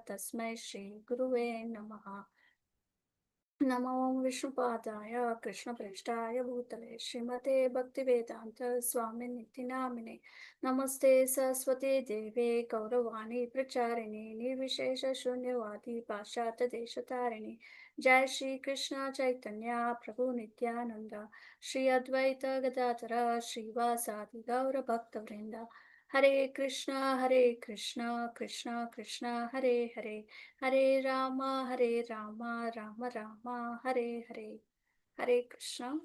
Tasmai Shri Guruve Namaha. Namo Vishnupadaya Krishna Preshtaya Bhutale Srimate Bhaktivedanta Swami Niti Namine Namaste Saraswati Deve Gauravani Pracharini Nirvishesha Shunyavadi Pashata Deshatarini Jai Shri Krishna Chaitanya Prabhu Nityananda Shri Advaita Gadadhara Shri Vasadi Gaura Bhakta Vrinda Hare Krishna Krishna Krishna Hare Hare Hare Rama, Rama Rama, Hare Hare, Hare Krishna.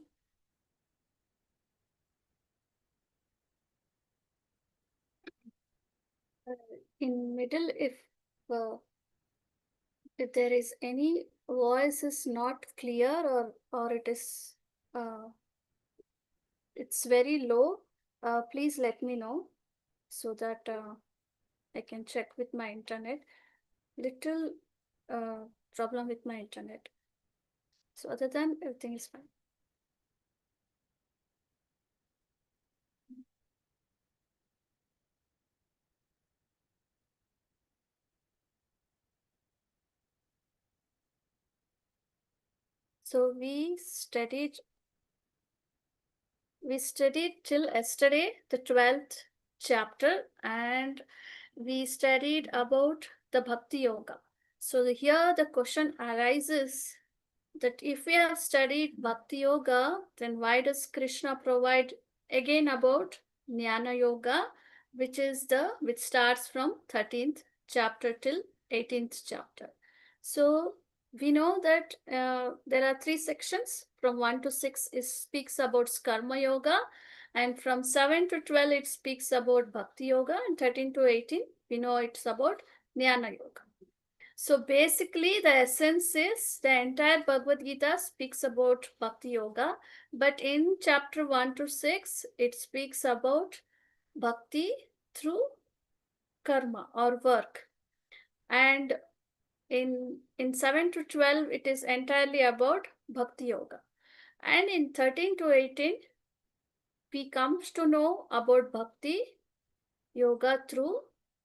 In middle, uh, if there is any voice is not clear or it's very low, please let me know so that I can check with my internet. Little problem with my internet. So other than everything is fine. So we studied till yesterday the 12th chapter, and we studied about the Bhakti Yoga. So here the question arises that if we have studied Bhakti Yoga, then why does Krishna provide again about Jnana Yoga, which starts from 13th chapter till 18th chapter. So we know that there are 3 sections. From 1 to 6 it speaks about Karma Yoga, and from 7 to 12 it speaks about Bhakti Yoga, and 13 to 18 we know it's about Jnana Yoga. So basically the essence is the entire Bhagavad Gita speaks about Bhakti Yoga, but in chapter 1 to 6 it speaks about Bhakti through karma or work, and in 7 to 12 it is entirely about Bhakti Yoga, and in 13 to 18 we comes to know about Bhakti Yoga through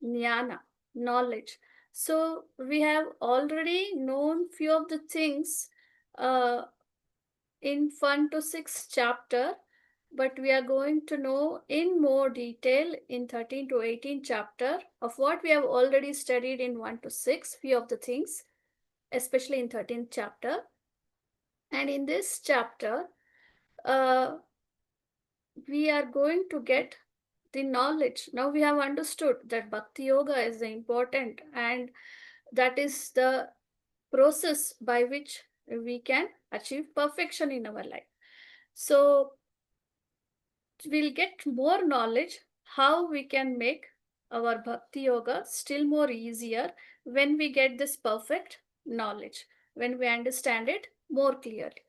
Jnana, knowledge. So we have already known few of the things in 1 to 6 chapter, but we are going to know in more detail in 13 to 18 chapter of what we have already studied in 1 to 6, few of the things, especially in 13th chapter. And in this chapter, we are going to get the knowledge. Now we have understood that Bhakti Yoga is important, and that is the process by which we can achieve perfection in our life. So we'll get more knowledge how we can make our Bhakti Yoga still more easier when we get this perfect knowledge, when we understand it more clearly.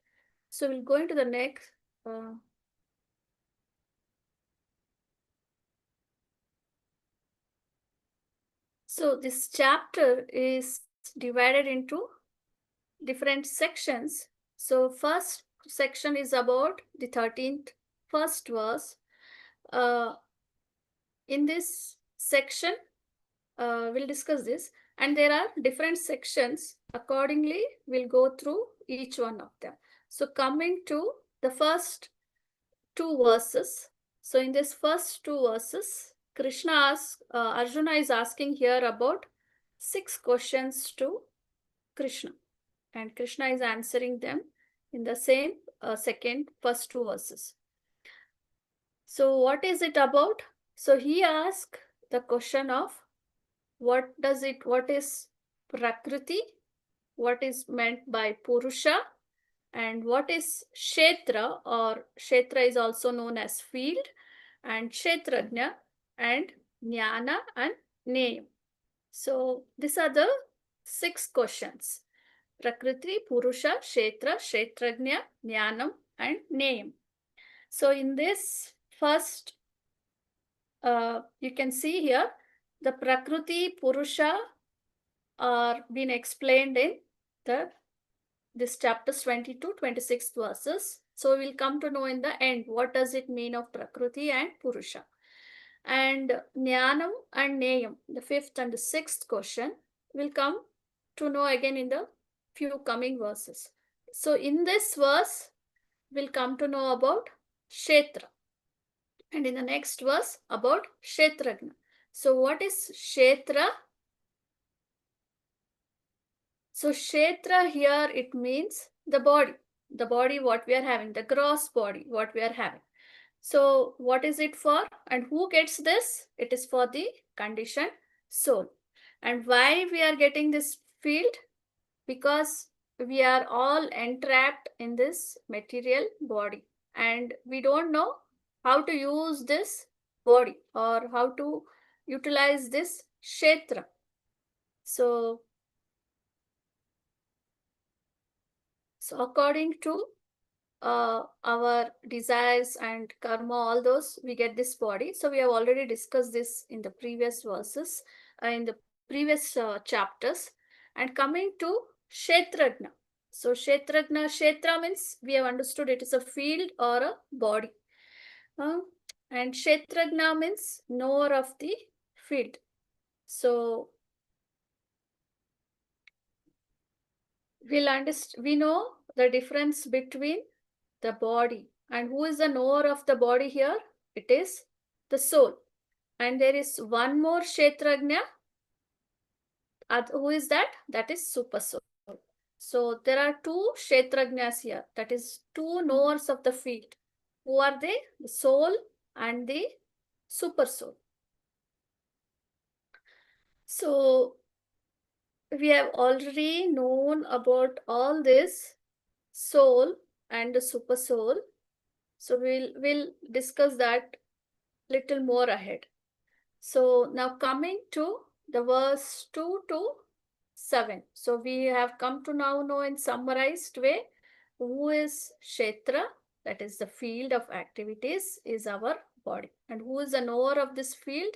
So we'll go into the next. So this chapter is divided into different sections. So first section is about the 13th first verse. In this section, we'll discuss this, and there are different sections. Accordingly, we'll go through each one of them. So coming to the first 2 verses. So in this first 2 verses, Arjuna is asking here about 6 questions to Krishna, and Krishna is answering them in the same first 2 verses. So what is it about? So he asked the question of what is Prakriti, what is meant by Purusha, and what is Kshetra, or Kshetra is also known as field, and Kshetrajna, and Jnana and Neyam. So these are the 6 questions. Prakriti, Purusha, Kshetra, Kshetrajna, Jnanam and Neyam. So in this first, you can see here, the Prakriti, Purusha are being explained in this chapters 22, 26 verses. So we'll come to know in the end what does it mean of Prakriti and Purusha. And Jnanam and Neyam, the 5th and the 6th question, we'll come to know again in the few coming verses. So in this verse, we'll come to know about Kshetra. And in the next verse, about Kshetragna. So what is Kshetra? So Kshetra here, it means the body what we are having, the gross body what we are having. So what is it for and who gets this? It is for the conditioned soul. And why we are getting this field? Because we are all entrapped in this material body and we don't know how to use this body or how to utilize this kshetra. So according to our desires and karma, all those, we get this body. So we have already discussed this in the previous verses, in the previous chapters. And coming to Kshetragna. So Kshetragna, Kshetra means we have understood it is a field or a body. And Kshetragna means knower of the field. So we know the difference between the body. And who is the knower of the body here? It is the soul. And there is one more Kshetragna. Who is that? That is Super Soul. So there are two Kshetragnas here. That is two knowers of the field. Who are they? The soul and the Super Soul. So we have already known about all this soul and the Super Soul. So we'll discuss that little more ahead. So now coming to the verse 2 to 7. So we have come to now know in summarized way who is Kshetra, that is the field of activities, is our body. And who is the knower of this field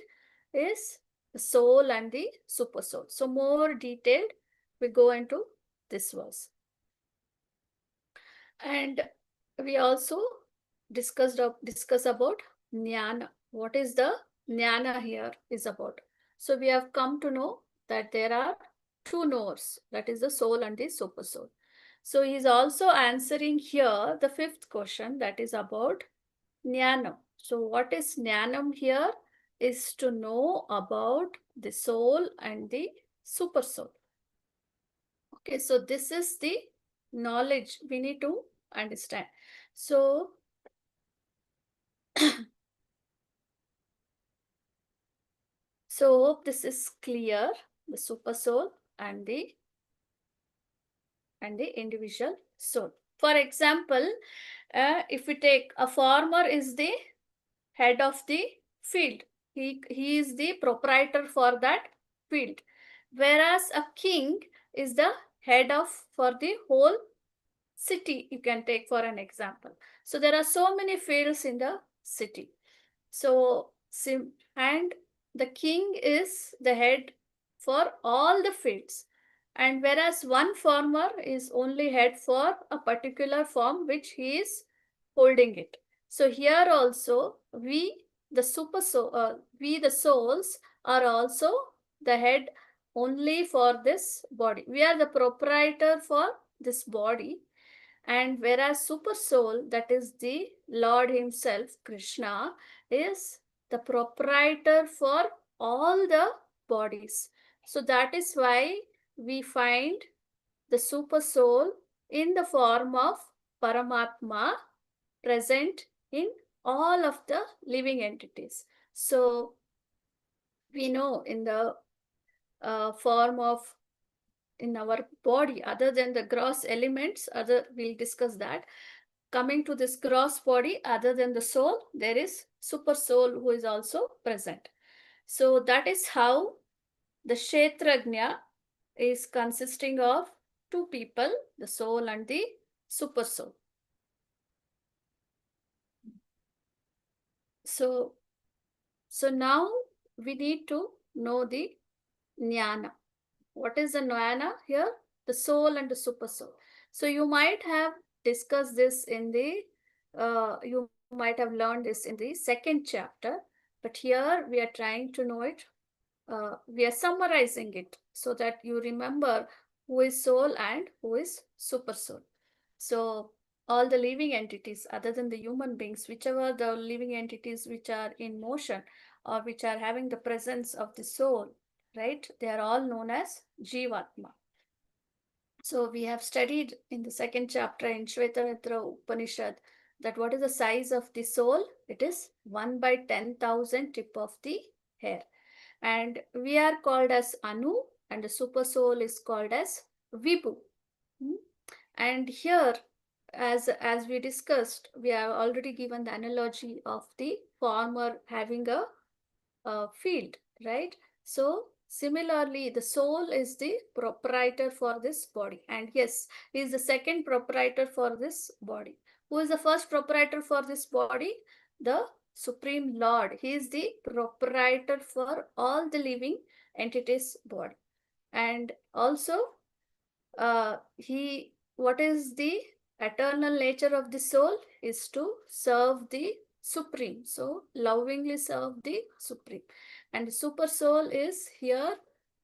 is the soul and the super soul. So more detailed, we go into this verse. And we also discuss about jnana. What is the jnana here is about? So we have come to know that there are two knowers, that is the soul and the super soul. So he is also answering here the fifth question, that is about jnanam. So what is jnanam here is to know about the soul and the super soul. Okay, so this is the knowledge we need to understand. So so hope this is clear, the super soul and the individual soul. For example, if we take a farmer is the head of the field. He is the proprietor for that field. Whereas a king is the head of for the whole city, you can take for an example. So there are so many fields in the city. So and the king is the head for all the fields. And whereas one farmer is only head for a particular farm which he is holding it. So here also we the souls are also the head only for this body. We are the proprietor for this body. And whereas super soul, that is the Lord himself, Krishna, is the proprietor for all the bodies. So that is why we find the super soul in the form of Paramatma present in all of the living entities. So we know in the form of in our body, other than the gross elements, we'll discuss that. Coming to this gross body, other than the soul, there is super soul who is also present. So that is how the Kshetragna is consisting of two people, the soul and the super soul. So now we need to know the jnana. What is the jnana here? The soul and the super soul. So you might have discussed this in the, you might have learned this in the second chapter, but here we are trying to know it we are summarizing it so that you remember who is soul and who is super soul. So all the living entities other than the human beings, whichever the living entities which are in motion or which are having the presence of the soul, right, they are all known as Jivatma. So we have studied in the second chapter in Shvetamitra Upanishad that what is the size of the soul? It is 1 by 10,000 tip of the hair. And we are called as Anu, and the super soul is called as Vibhu. Hmm? And here, as we discussed, we have already given the analogy of the farmer having a field, right? So similarly, the soul is the proprietor for this body, and yes, he is the second proprietor for this body. Who is the first proprietor for this body? The Supreme Lord. He is the proprietor for all the living entities' body, and also he what is the eternal nature of the soul is to serve the supreme, so lovingly serve the supreme. And the super soul is here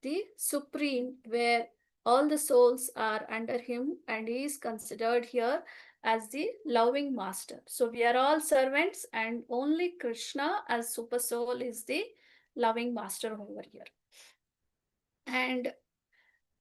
the supreme, where all the souls are under him, and he is considered here as the loving master. So we are all servants, and only Krishna as super soul is the loving master over here. And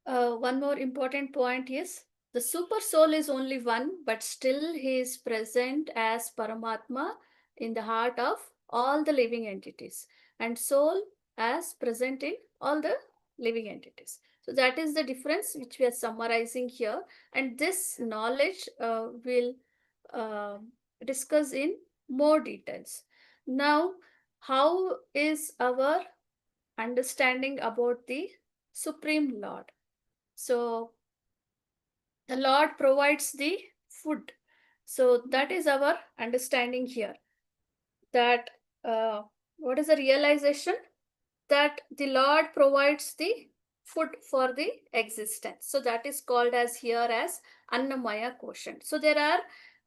one more important point is the super soul is only one, but still he is present as Paramatma in the heart of all the living entities, and soul as present in all the living entities. So that is the difference which we are summarizing here, and this knowledge will uh, discuss in more details. Now, how is our understanding about the Supreme Lord? So the Lord provides the food. So that is our understanding here. That what is the realization? That the Lord provides the food for the existence. So that is called as here as Annamaya quotient. So there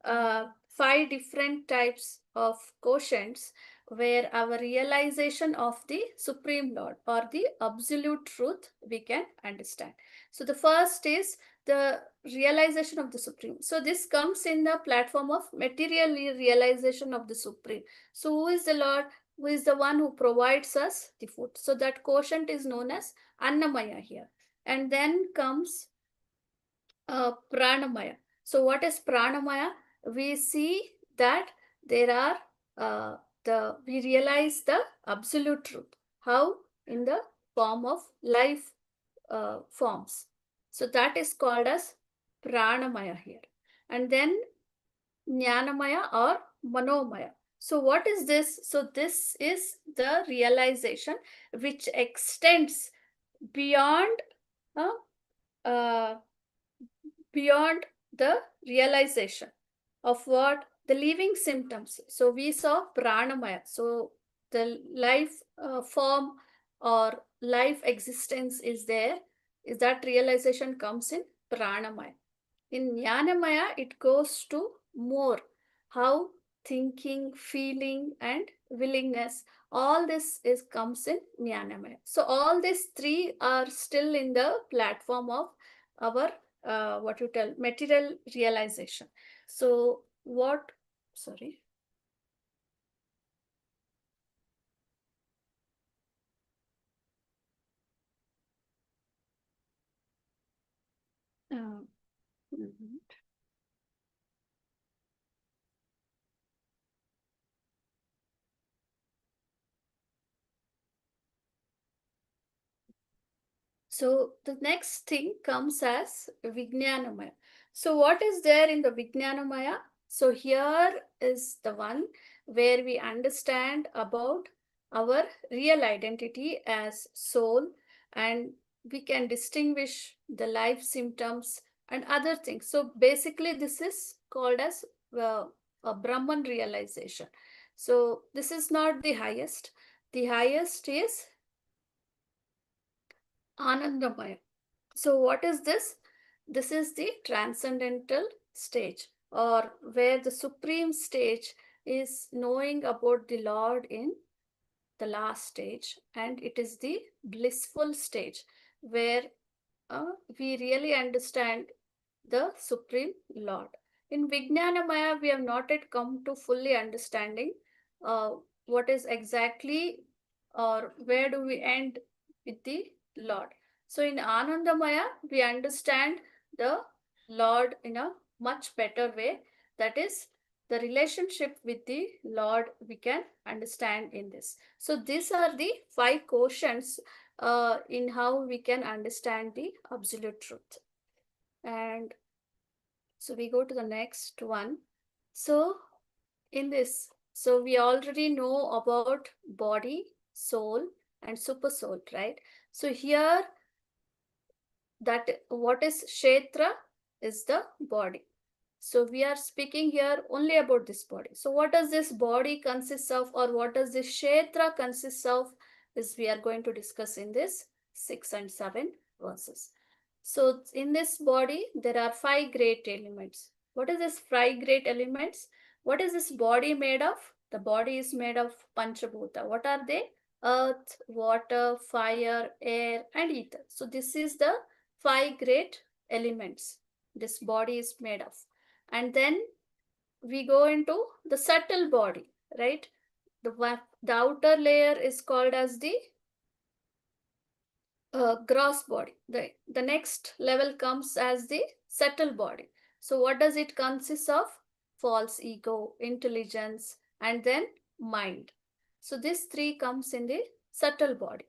are five different types of quotients where our realization of the Supreme Lord or the absolute truth we can understand. So the first is the realization of the Supreme. So this comes in the platform of material realization of the Supreme. So who is the Lord? Who is the one who provides us the food? So that quotient is known as Annamaya here. And then comes Pranamaya. So what is Pranamaya? We see that there are we realize the absolute truth. How? In the form of life forms. So that is called as Pranamaya here. And then Jnanamaya or Manomaya. So what is this? So this is the realization which extends beyond uh, uh, beyond the realization of what the living symptoms. So we saw pranamaya. So the life form or life existence is there. Is that realization comes in pranamaya. In Jnanamaya, it goes to more how thinking, feeling, and willingness. All this is comes in Jnanamaya. So all these three are still in the platform of our what you tell material realization. So what? Sorry. Uh, mhm. So the next thing comes as Vijnanamaya. So what is there in the Vijnanamaya? So here is the one where we understand about our real identity as soul, and we can distinguish the life symptoms and other things. So basically this is called as a Brahman realization. So this is not the highest. The highest is Anandamaya. So, what is this? This is the transcendental stage, or where the supreme stage is knowing about the Lord in the last stage, and it is the blissful stage where we really understand the Supreme Lord. In Vijnanamaya, we have not yet come to fully understanding uh, what is exactly or where do we end with the Lord. So in Anandamaya, we understand the Lord in a much better way. That is, the relationship with the Lord we can understand in this. So these are the five quotients in how we can understand the absolute truth. And so we go to the next one. So in this, so we already know about body, soul, and super soul, right? So here, that what is Kshetra is the body. So we are speaking here only about this body. So what does this body consist of, or what does this Kshetra consist of, is we are going to discuss in this 6 and 7 verses. So in this body, there are 5 great elements. What is this 5 great elements? What is this body made of? The body is made of Panchabhuta. What are they? Earth, water, fire, air, and ether. So this is the 5 great elements this body is made of. And then we go into the subtle body, right? The outer layer is called as the gross body. The next level comes as the subtle body. So what does it consist of? False ego, intelligence, and then mind. So this three comes in the subtle body.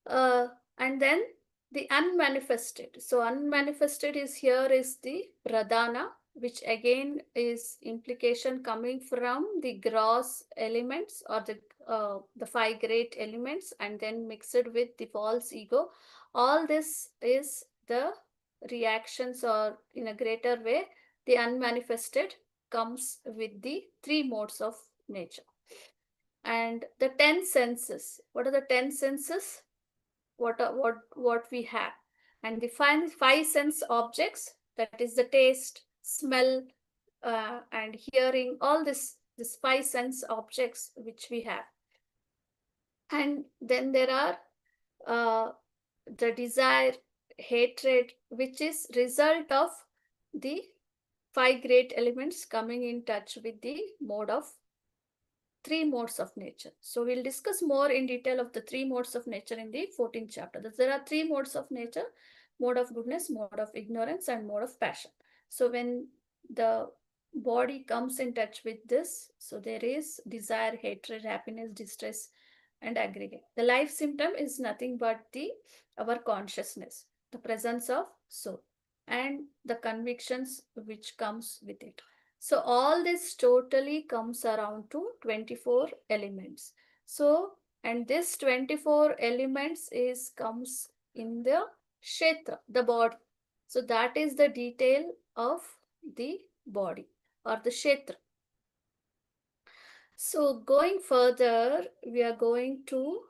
Uh, and then the unmanifested. So unmanifested is here is the pradhana, which again is implication coming from the gross elements or the 5 great elements, and then mixed with the false ego. All this is the reactions, or in a greater way, the unmanifested comes with the 3 modes of nature. And the 10 senses. What are the 10 senses? What we have, and the five sense objects, that is the taste, smell, and hearing, all this 5 sense objects which we have. And then there are the desire, hatred, which is result of the 5 great elements coming in touch with the mode of 3 modes of nature. So we'll discuss more in detail of the 3 modes of nature in the 14th chapter. There are 3 modes of nature: mode of goodness, mode of ignorance, and mode of passion. So when the body comes in touch with this, so there is desire, hatred, happiness, distress, and aggregate. The life symptom is nothing but our consciousness, the presence of soul, and the convictions which comes with it. So all this totally comes around to 24 elements. So, and this 24 elements comes in the Kshetra, the body. So that is the detail of the body or the Kshetra. So going further, we are going to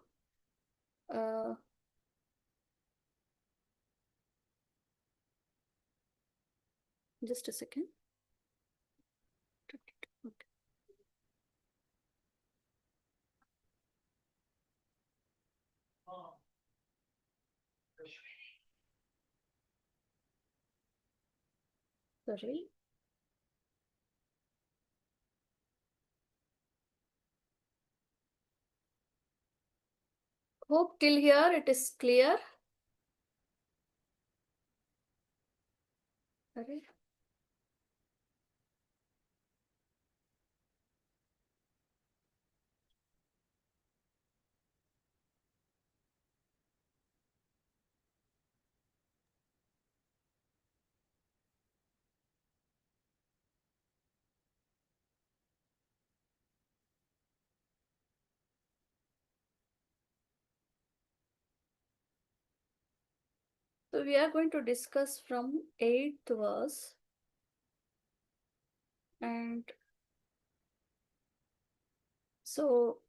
just a second. Okay. Sorry. Hope till here it is clear. Sorry. So we are going to discuss from 8th verse, and so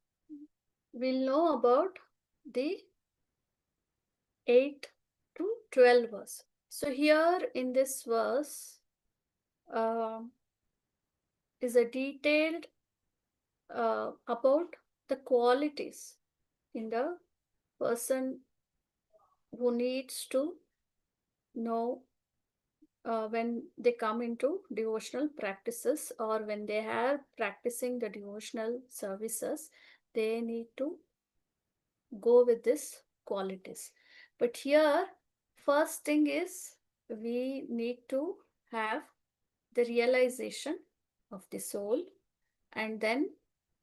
we'll know about the 8 to 12 verse. So here in this verse is a detailed about the qualities in the person who needs to know when they come into devotional practices, or when they are practicing the devotional services, they need to go with these qualities. But here, first thing is we need to have the realization of the soul, and then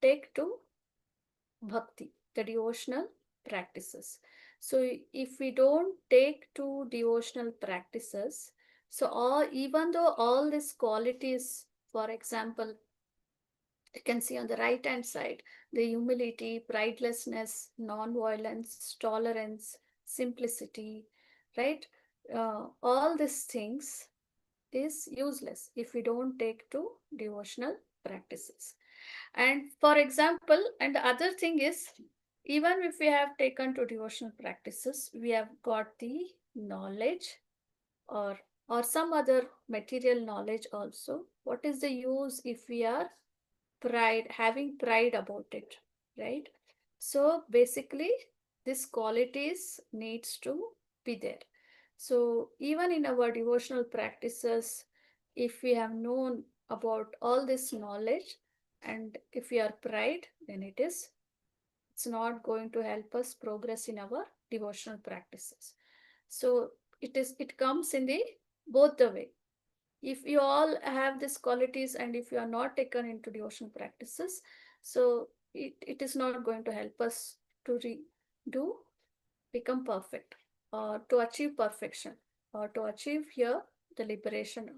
take to bhakti, the devotional practices. So if we don't take to devotional practices, so all, even though all these qualities, for example, you can see on the right hand side, the humility, pridelessness, non-violence, tolerance, simplicity, right? All these things is useless if we don't take to devotional practices. And for example, and the other thing is, even if we have taken to devotional practices, we have got the knowledge, or some other material knowledge also. What is the use if we are having pride about it, right? So basically, this qualities needs to be there. So even in our devotional practices, if we have known about all this knowledge, and if we are pride, then it's not going to help us progress in our devotional practices. So it comes in the both the way. If you all have these qualities, and if you are not taken into devotional practices, so it is not going to help us to do become perfect, or to achieve perfection, or to achieve here the liberation,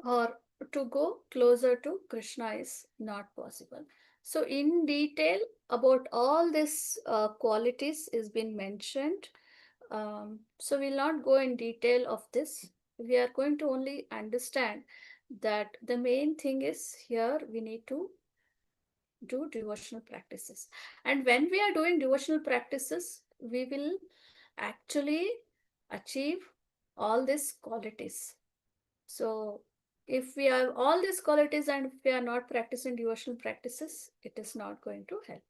or to go closer to Krishna is not possible. So in detail about all these qualities is been mentioned. So we'll not go in detail of this. We are going to only understand that the main thing is here we need to do devotional practices. And when we are doing devotional practices, we will actually achieve all these qualities. So if we have all these qualities and if we are not practicing devotional practices, it is not going to help.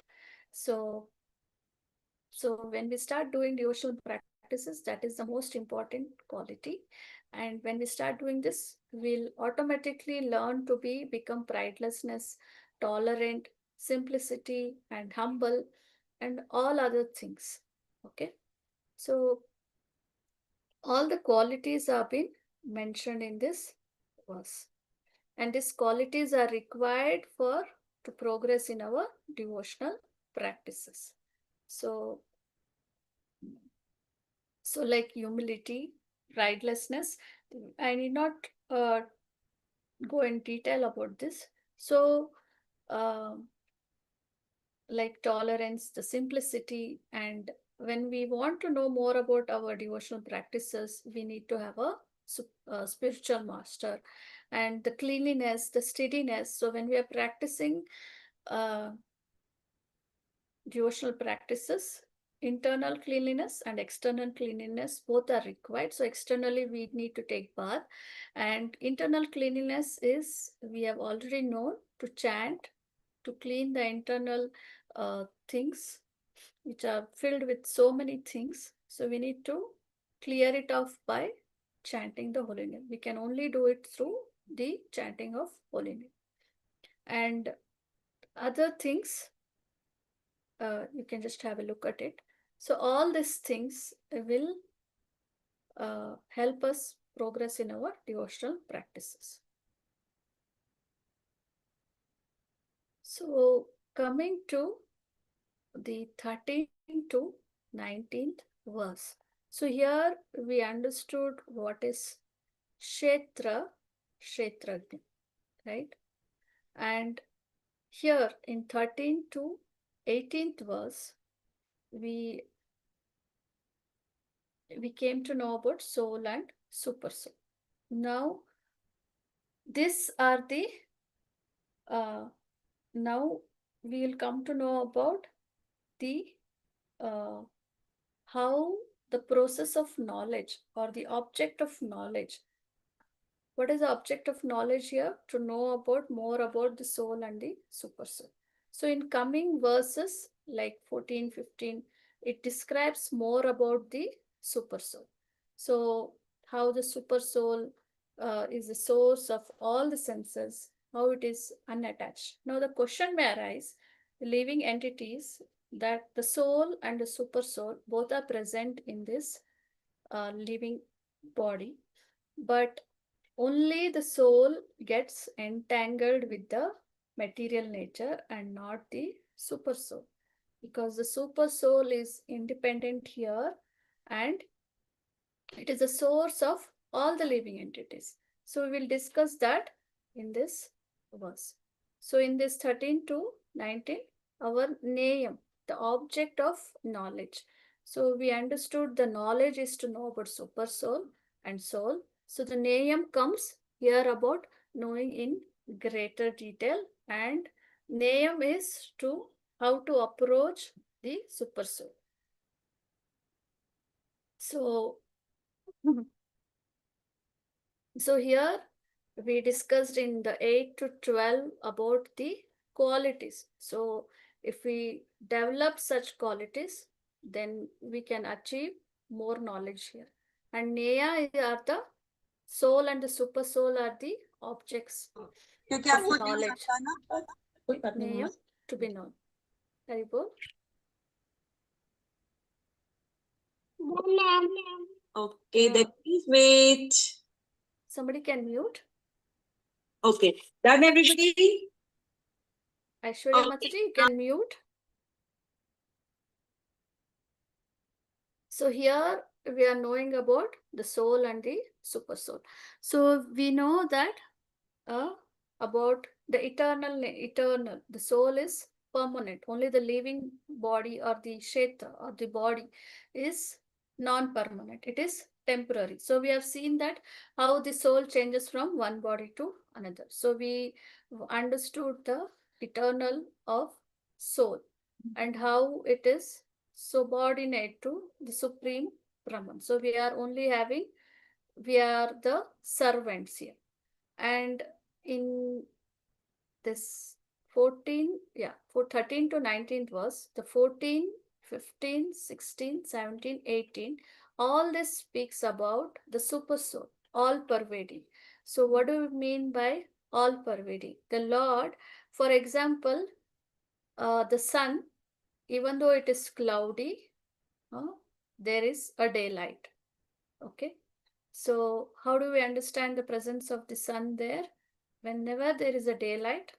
So when we start doing devotional practices, that is the most important quality. And when we start doing this, we'll automatically learn to become pridelessness, tolerant, simplicity, and humble, and all other things. Okay. So all the qualities have been mentioned in this verse. And these qualities are required for to progress in our devotional practices. So like humility, pridelessness. I need not go in detail about this. So, uh, like tolerance, the simplicity, and when we want to know more about our devotional practices, we need to have a spiritual master, and the cleanliness, the steadiness. So when we are practicing uh, devotional practices, internal cleanliness and external cleanliness both are required. So externally we need to take bath, and internal cleanliness is, we have already known, to chant, to clean the internal things which are filled with so many things. So we need to clear it off by chanting the holy name. We can only do it through the chanting of holy name. And other things, you can just have a look at it. So all these things will help us progress in our devotional practices. So coming to the 13th to 19th verse. So here we understood what is Kshetrajna, right? And here in 13th to 18th verse, we came to know about soul and super soul. Now, these are the, now we will come to know about the, uh, how the process of knowledge, or the object of knowledge. What is the object of knowledge here? To know about more about the soul and the super soul. So in coming verses like 14, 15, it describes more about the super soul. So how the super soul is the source of all the senses, how it is unattached. Now the question may arise, the living entities, that the soul and the super soul both are present in this living body, but only the soul gets entangled with the material nature and not the super soul, because the super soul is independent here and it is the source of all the living entities. So we will discuss that in this verse. So in this 13 to 19, our name, the object of knowledge. So we understood the knowledge is to know about super soul and soul. So the name comes here about knowing in greater detail, and name is to how to approach the super soul. So So here we discussed in the 8 to 12 about the qualities. So if we develop such qualities, then we can achieve more knowledge here. And Neya are the soul and the super soul are the objects क्योंकि of आपको नहीं knowledge. आता ना कोई बात नहीं Neya to be known. Haribol. Okay, then please wait. Somebody can mute. Okay, done everybody? Aishwarya Okay. Mataji, you can mute. So here we are knowing about the soul and the super soul. So we know that about the eternal. The soul is permanent. Only the living body or the kshetra or the body is non-permanent. It is temporary. So we have seen that how the soul changes from one body to another. So we understood the eternal of soul and how it is subordinate to the supreme Brahman. So we are only having, we are the servants here. And in this 14, for 13 to 19 verse, the 14, 15, 16, 17, 18, all this speaks about the super soul, all pervading. So what do we mean by all pervading? The Lord, for example, the sun, even though it is cloudy, there is a daylight. Okay. So how do we understand the presence of the sun there? Whenever there is a daylight,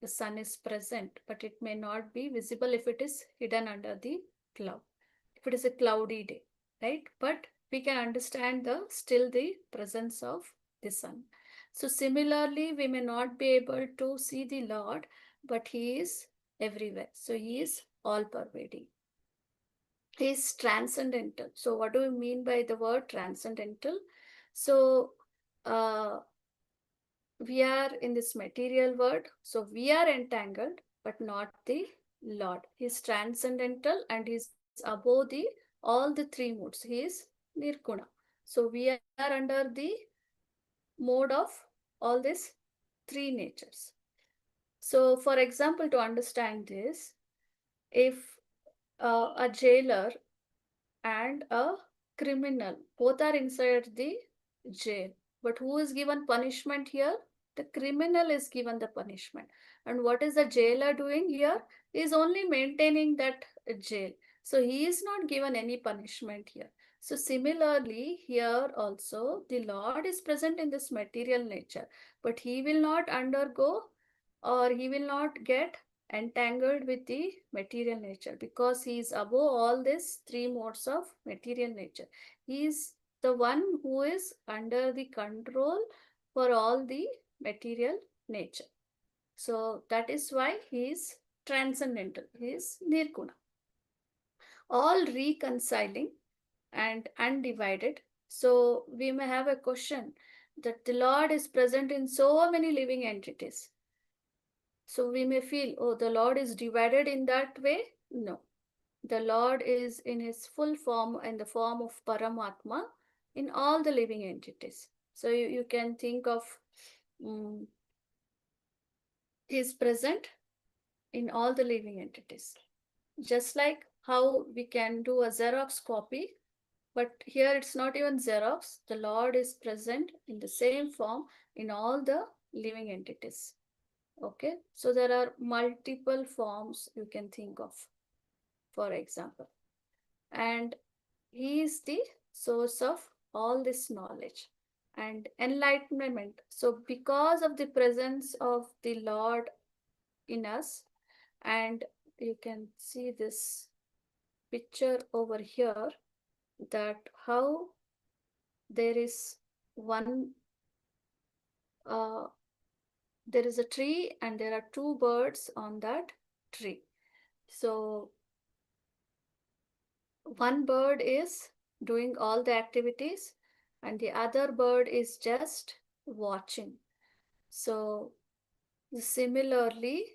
the sun is present, but it may not be visible if it is hidden under the cloud. If it is a cloudy day, right? But we can understand still the presence of the sun. So similarly, we may not be able to see the Lord, but He is everywhere. So He is all pervading. He is transcendental. So what do we mean by the word transcendental? So we are in this material world, so we are entangled, but not the Lord. He is transcendental and he is above the all the three modes. He is nirguna. So we are under the mode of all these three natures. So for example, to understand this, if a jailer and a criminal both are inside the jail, but who is given punishment here? The criminal is given the punishment. And what is the jailer doing here? He is only maintaining that jail. So he is not given any punishment here. So similarly, here also the Lord is present in this material nature, but he will not undergo or he will not get entangled with the material nature, because he is above all these three modes of material nature. He is the one who is under the control for all the material nature. So that is why he is transcendental. He is nirguna. All reconciling and undivided. So we may have a question that the Lord is present in so many living entities. So we may feel, oh, the Lord is divided in that way. No. The Lord is in his full form, in the form of Paramatma, in all the living entities. So you can think of he is present in all the living entities. Just like how we can do a Xerox copy, but here it's not even Xerox. The Lord is present in the same form in all the living entities. Okay, so there are multiple forms you can think of, for example. And He is the source of all this knowledge and enlightenment. So, because of the presence of the Lord in us, and you can see this picture over here, that how there is one there is a tree and there are two birds on that tree. So one bird is doing all the activities and the other bird is just watching. So similarly,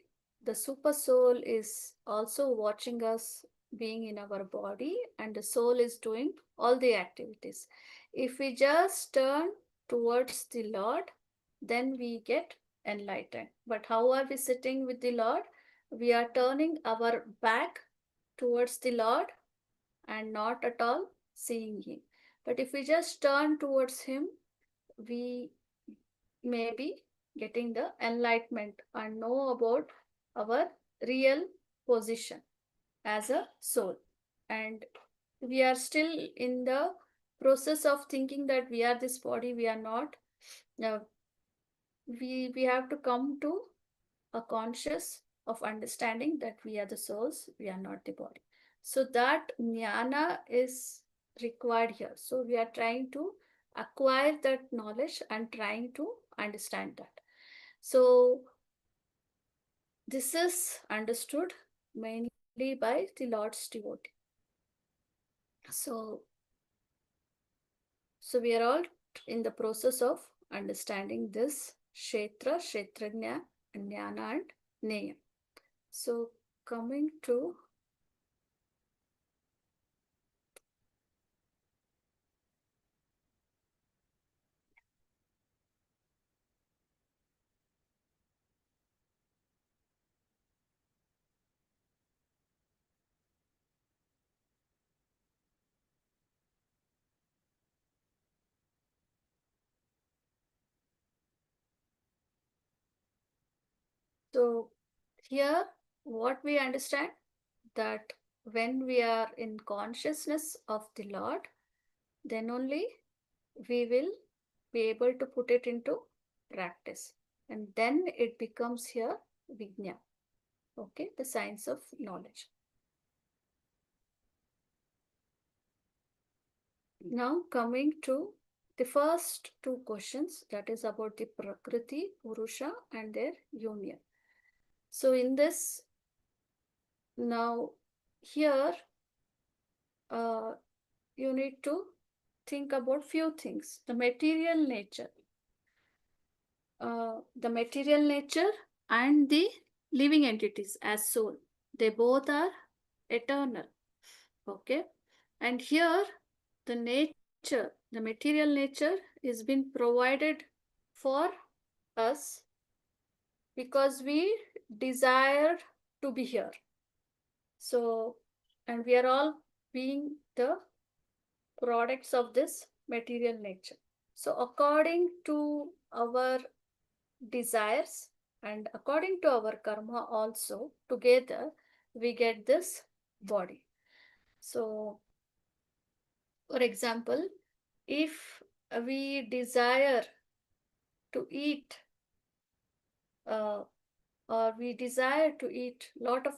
the super soul is also watching us being in our body, and the soul is doing all the activities. If we just turn towards the Lord, then we get enlightened. But how are we sitting with the Lord? We are turning our back towards the Lord and not at all seeing Him. But if we just turn towards Him, we may be getting the enlightenment and know about our real position as a soul. And we are still in the process of thinking that we are this body, we are not. Now, we have to come to a conscious of understanding that we are the souls, we are not the body. So that jnana is required here. So we are trying to acquire that knowledge and trying to understand that. So this is understood mainly by the Lord's devotee. So we are all in the process of understanding this Kshetra, Kshetrajna, Jnana and Neya. So coming to so here what we understand, that when we are in consciousness of the Lord, then only we will be able to put it into practice. And then it becomes here Vijna. Okay, the science of knowledge. Now coming to the first two questions, that is about the Prakriti, Purusha and their union. So in this, now here you need to think about few things. The material nature and the living entities as soul, they both are eternal. Okay, and here the nature, the material nature is been provided for us because we desire to be here. So, and we are all being the products of this material nature. So according to our desires and according to our karma also, together we get this body. So for example, if we desire to eat or we desire to eat lot of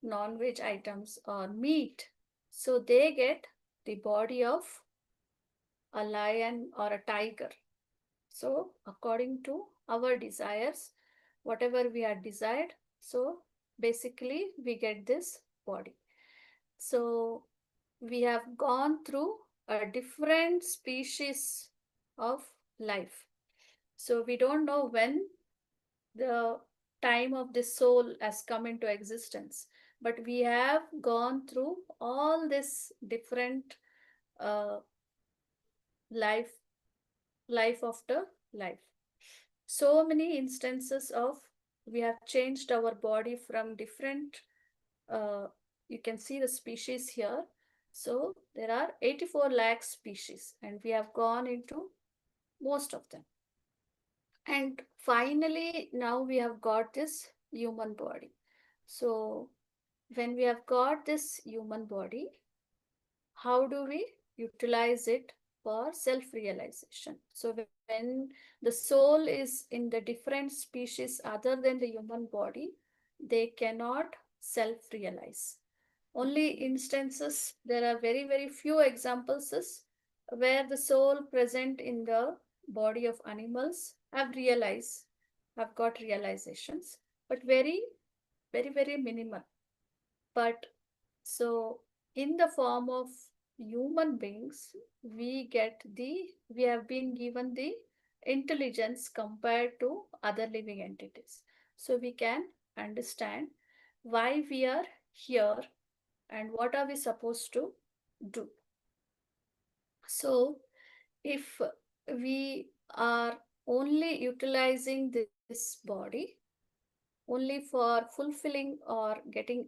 non-veg items or meat, so they get the body of a lion or a tiger. So according to our desires, whatever we are desired, so basically we get this body. So we have gone through a different species of life. So we don't know when the time of the soul has come into existence, but we have gone through all this different uh, life after life. So many instances of we have changed our body from different, you can see the species here. So there are 84 lakh species, and we have gone into most of them. And finally, now we have got this human body. So when we have got this human body, how do we utilize it for self-realization? So when the soul is in the different species other than the human body, they cannot self-realize. Only instances, there are very, very few examples where the soul present in the body of animals have got realizations, but very, very, very minimal. But so in the form of human beings, we have been given the intelligence compared to other living entities. So we can understand why we are here and what are we supposed to do. So if we are only utilizing this body only for fulfilling or getting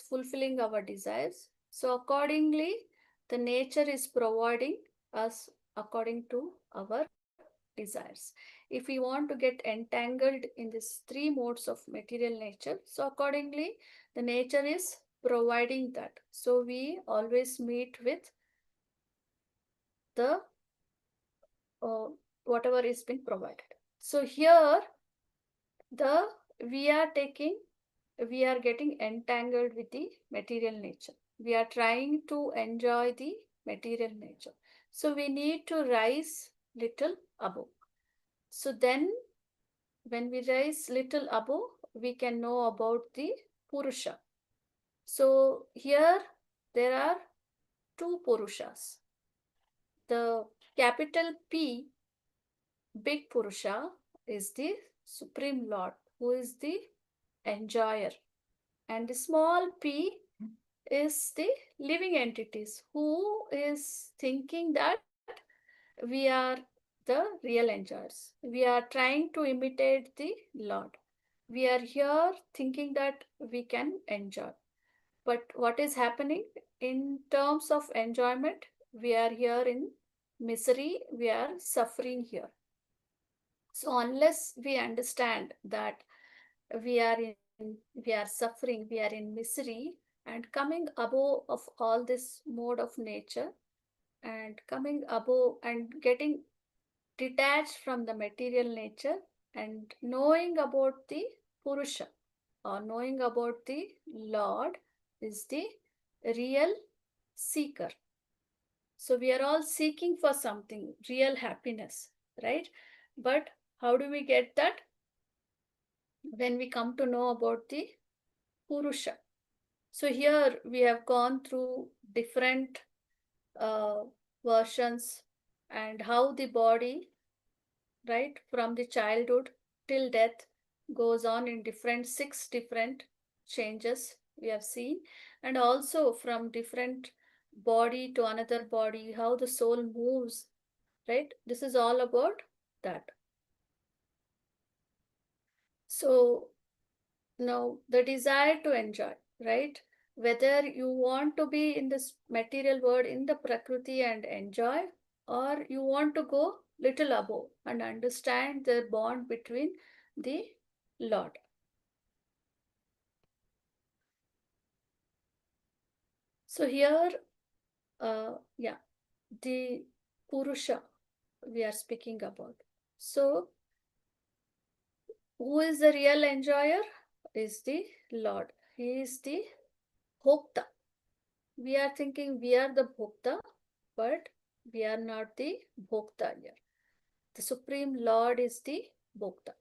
fulfilling our desires. So accordingly, the nature is providing us according to our desires. If we want to get entangled in these three modes of material nature, so accordingly, the nature is providing that. So we always meet with the whatever is being provided. So here the we are taking we are getting entangled with the material nature. We are trying to enjoy the material nature. So we need to rise little above. So then when we rise little above, we can know about the Purusha. So here there are two Purushas. The capital P, big Purusha, is the Supreme Lord, who is the enjoyer. And the small p is the living entities, who is thinking that we are the real enjoyers. We are trying to imitate the Lord. We are here thinking that we can enjoy. But what is happening in terms of enjoyment? We are here in misery, we are suffering here. So unless we understand that we are suffering, we are in misery, and coming above of all this mode of nature, and coming above and getting detached from the material nature, and knowing about the Purusha or knowing about the Lord is the real seeker. So we are all seeking for something, real happiness, right? But how do we get that? When we come to know about the Purusha. So here we have gone through different uh, versions and how the body, right, from the childhood till death goes on in six different changes we have seen, and also from different body to another body, how the soul moves, right? This is all about that. So now the desire to enjoy, right? Whether you want to be in this material world in the Prakriti and enjoy, or you want to go little above and understand the bond between the Lord. So here, yeah, the Purusha we are speaking about. So who is the real enjoyer? Is the Lord. He is the Bhokta. We are thinking we are the Bhokta, but we are not the Bhokta here. The Supreme Lord is the Bhokta.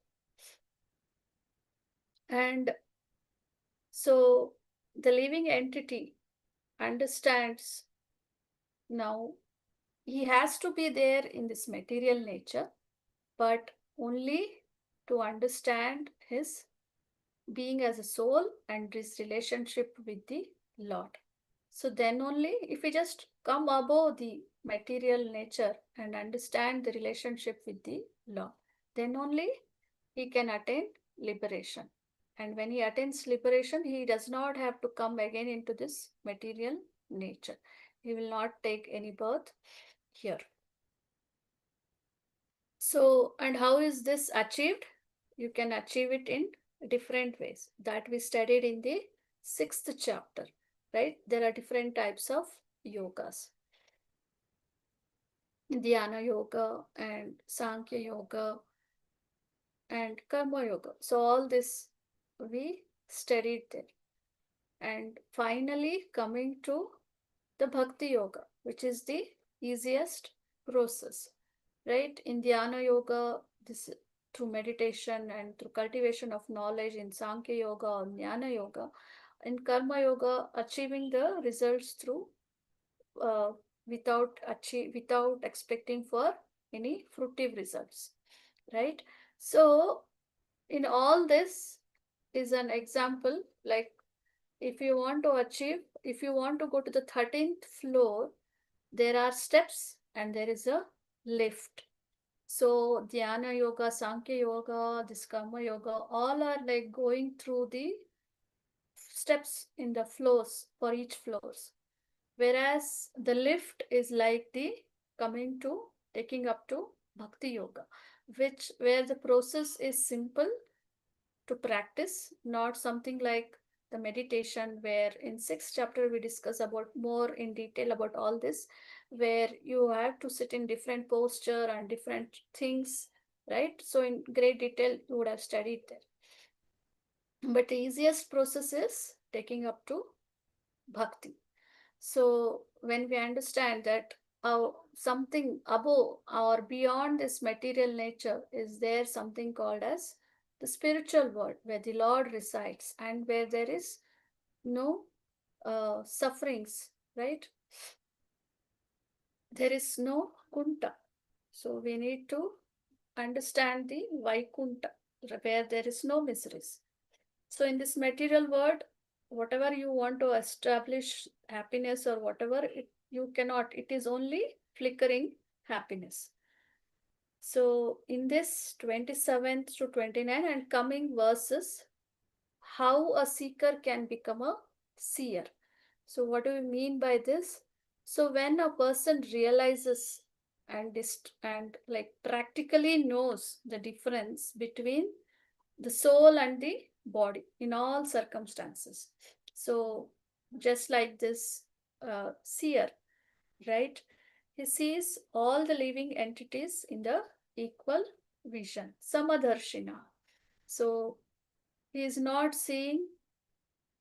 And so the living entity understands now he has to be there in this material nature, but only to understand his being as a soul and his relationship with the Lord. So then only if we just come above the material nature and understand the relationship with the Lord, then only he can attain liberation. And when he attains liberation, he does not have to come again into this material nature. He will not take any birth here. So, and how is this achieved? You can achieve it in different ways that we studied in the 6th chapter, right? There are different types of yogas. Dhyana yoga and Sankhya yoga and Karma yoga. So all this we studied there. And finally coming to the Bhakti yoga, which is the easiest process, right? In Dhyana yoga, this through meditation and through cultivation of knowledge, in Sankhya yoga or Jnana yoga, in Karma yoga, achieving the results through uh, without expecting for any fruitive results, right? So in all this is an example, like if you want to achieve, if you want to go to the 13th floor, there are steps and there is a lift. So Dhyana yoga, Sankhya yoga, this Karma yoga, all are like going through the steps in the floors for each floors. Whereas the lift is like the coming to taking up to Bhakti yoga, which where the process is simple to practice, not something like the meditation where in 6th chapter we discuss about more in detail about all this, where you have to sit in different posture and different things, right? So in great detail you would have studied there. But the easiest process is taking up to bhakti. So when we understand that something above or beyond this material nature is there something called as the spiritual world where the Lord resides and where there is no sufferings, right? There is no kunta. So we need to understand the Vaikunta where there is no miseries. So in this material world, whatever you want to establish happiness or whatever, you cannot. It is only flickering happiness. So in this 27th to 29 and coming verses, how a seeker can become a seer. So what do we mean by this? So when a person realizes and like practically knows the difference between the soul and the body in all circumstances. So just like this seer, right? He sees all the living entities in the equal vision, samadarshina. So he is not seeing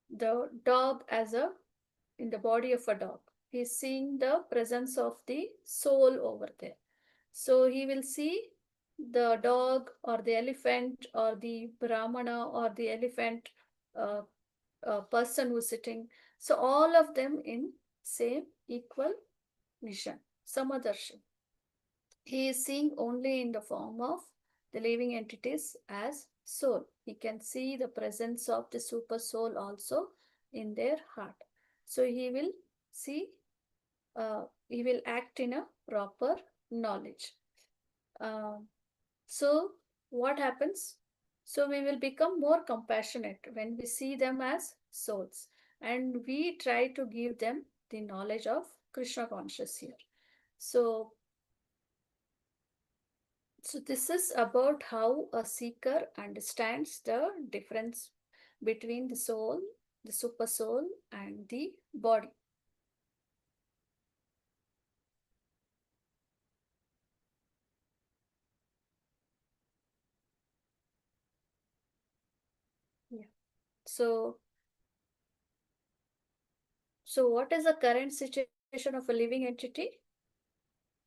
the dog as a in the body of a dog. He is seeing the presence of the soul over there. So he will see the dog or the elephant or the brahmana or the elephant uh, person who's sitting. So all of them in same equal vision, samadarshi. He is seeing only in the form of the living entities as soul. He can see the presence of the super soul also in their heart. So he will see, he will act in a proper knowledge. So what happens? So we will become more compassionate when we see them as souls and we try to give them the knowledge of Krishna conscious here. So this is about how a seeker understands the difference between the soul, the super soul, and the body. Yeah. So what is the current situation of a living entity?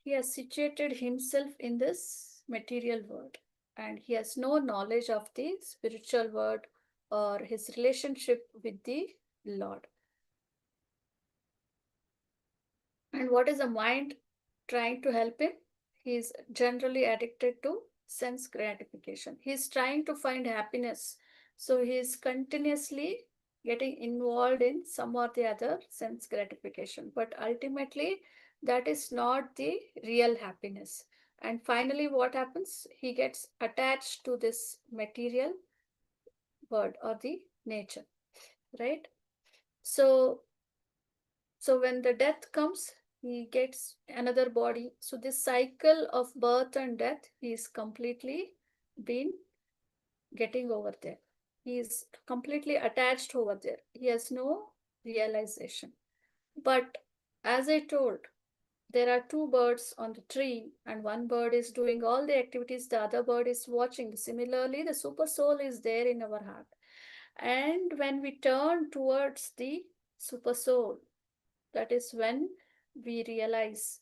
He has situated himself in this material world and he has no knowledge of the spiritual world or his relationship with the Lord. And what is the mind trying to help him? He is generally addicted to sense gratification. He is trying to find happiness. So he is continuously getting involved in some or the other sense gratification. But ultimately, that is not the real happiness. And finally, what happens? He gets attached to this material world or the nature, right? So, so when the death comes, he gets another body. So this cycle of birth and death, he is completely been getting over there. He is completely attached over there. He has no realization. But as I told, there are two birds on the tree, and one bird is doing all the activities, the other bird is watching. Similarly, the super soul is there in our heart. And when we turn towards the super soul, that is when we realize,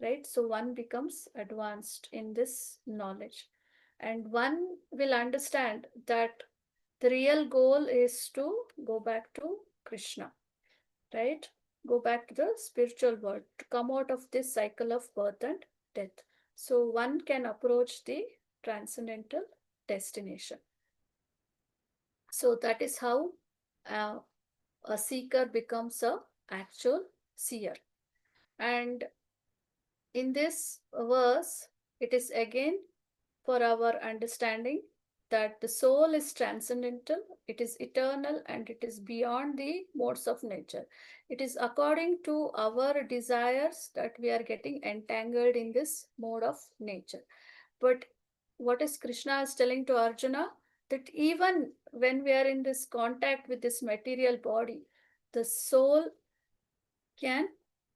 right? So one becomes advanced in this knowledge, and one will understand that the real goal is to go back to Krishna, right? Go back to the spiritual world, to come out of this cycle of birth and death. So one can approach the transcendental destination. So that is how uh, a seeker becomes a actual seer. And in this verse, it is again for our understanding that the soul is transcendental, it is eternal, and it is beyond the modes of nature. It is according to our desires that we are getting entangled in this mode of nature. But what is Krishna is telling to Arjuna? That even when we are in this contact with this material body, the soul can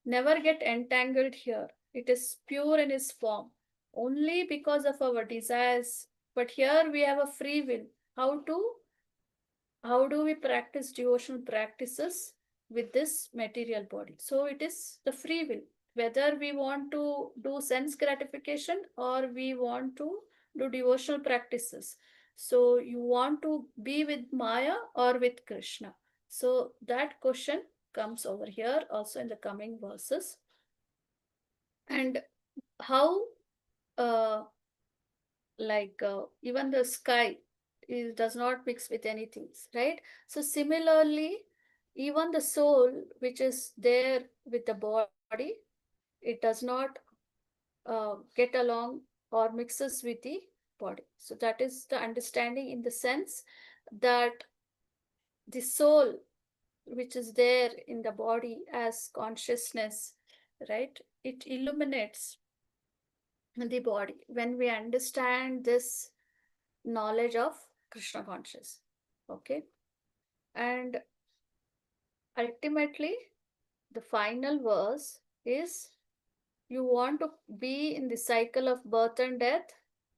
never get entangled here. It is pure in its form only because of our desires. But here we have a free will. How do we practice devotional practices with this material body? So it is the free will. Whether we want to do sense gratification or we want to do devotional practices. So you want to be with Maya or with Krishna? So that question comes over here also in the coming verses. And how uh, even the sky does not mix with anything, right? So similarly, even the soul which is there with the body, it does not get along or mixes with the body. So that is the understanding in the sense that the soul which is there in the body as consciousness, right, it illuminates the body when we understand this knowledge of Krishna conscious. Okay. And ultimately, the final verse is you want to be in the cycle of birth and death,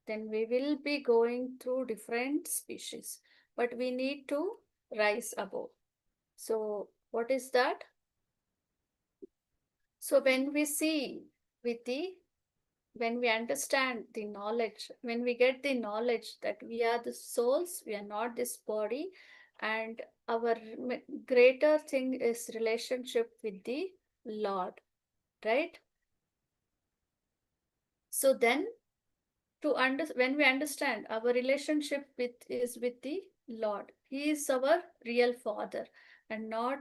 then we will be going through different species, but we need to rise above. So, what is that? So, when we see with the when we understand the knowledge, when we get the knowledge that we are the souls, we are not this body, and our greater thing is relationship with the Lord, right? So then when we understand our relationship with the Lord, He is our real Father and not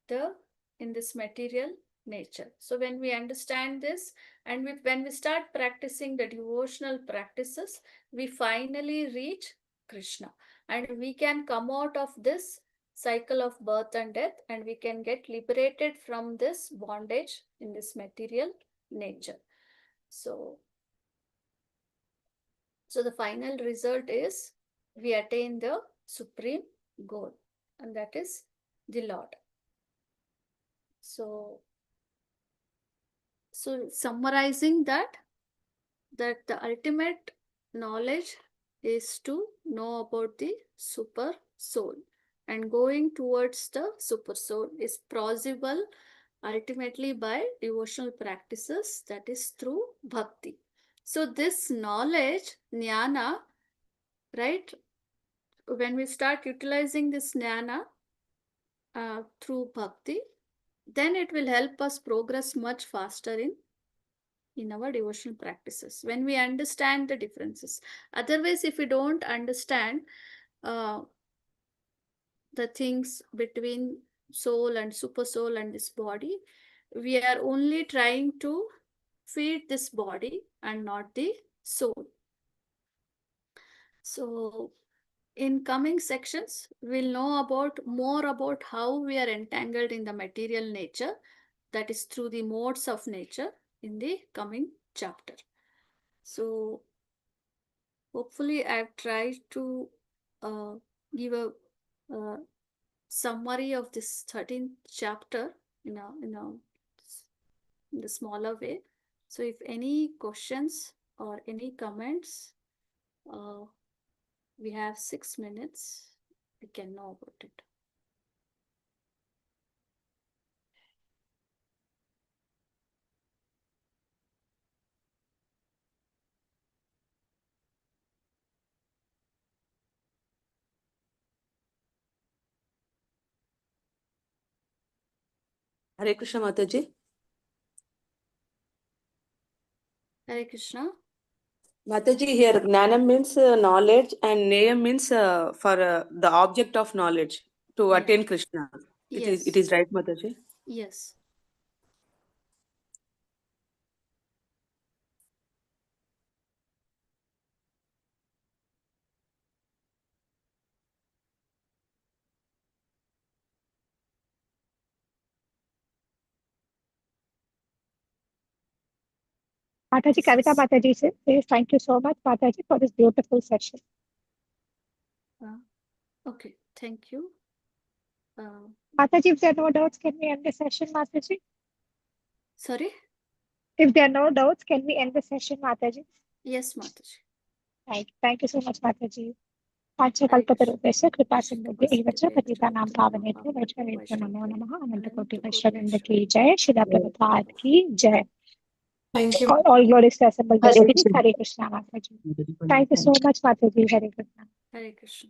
the in this material nature. So when we understand this and when we start practicing the devotional practices, we finally reach Krishna and we can come out of this cycle of birth and death and we can get liberated from this bondage in this material nature. So the final result is we attain the supreme goal, and that is the Lord. So summarizing that the ultimate knowledge is to know about the super soul, and going towards the super soul is possible ultimately by devotional practices, that is through bhakti. So this knowledge, jnana, right, when we start utilizing this jnana through bhakti, then it will help us progress much faster in our devotional practices when we understand the differences. Otherwise, if we don't understand uh, the things between soul and super soul and this body, we are only trying to feed this body and not the soul. So in coming sections, we'll know more about how we are entangled in the material nature, that is through the modes of nature, in the coming chapter. So hopefully I've tried to give a summary of this 13th chapter in the smaller way. So if any questions or any comments, we have 6 minutes. We can know about it. Hare Krishna, Mataji. Hare Krishna. Mataji, here Gnanam means knowledge and Neyam means for the object of knowledge to Yeah. attain Krishna. Yes. It is right, Mataji? Yes. Mataji, Kavita Mataji says, thank you so much, Mataji, for this beautiful session. Okay, thank you. Mataji, if there are no doubts, can we end the session, Mataji? Sorry? If there are no doubts, can we end the session, Mataji? Yes, Mataji. Thank you so much, Mataji. Panchakalpatarubhyasya kripa sindhubhya evacha patitanam pavanebhyo vaishnaveभ्यो namo namaः anantakoti vaishnavinda ki jai Srila Prabhupada ki jai. Thank you. All glories to assembled Hare devotees. Krishna. Hare Krishna, Mataji. Thank you so much, Mataji. Hare Krishna. Hare Krishna.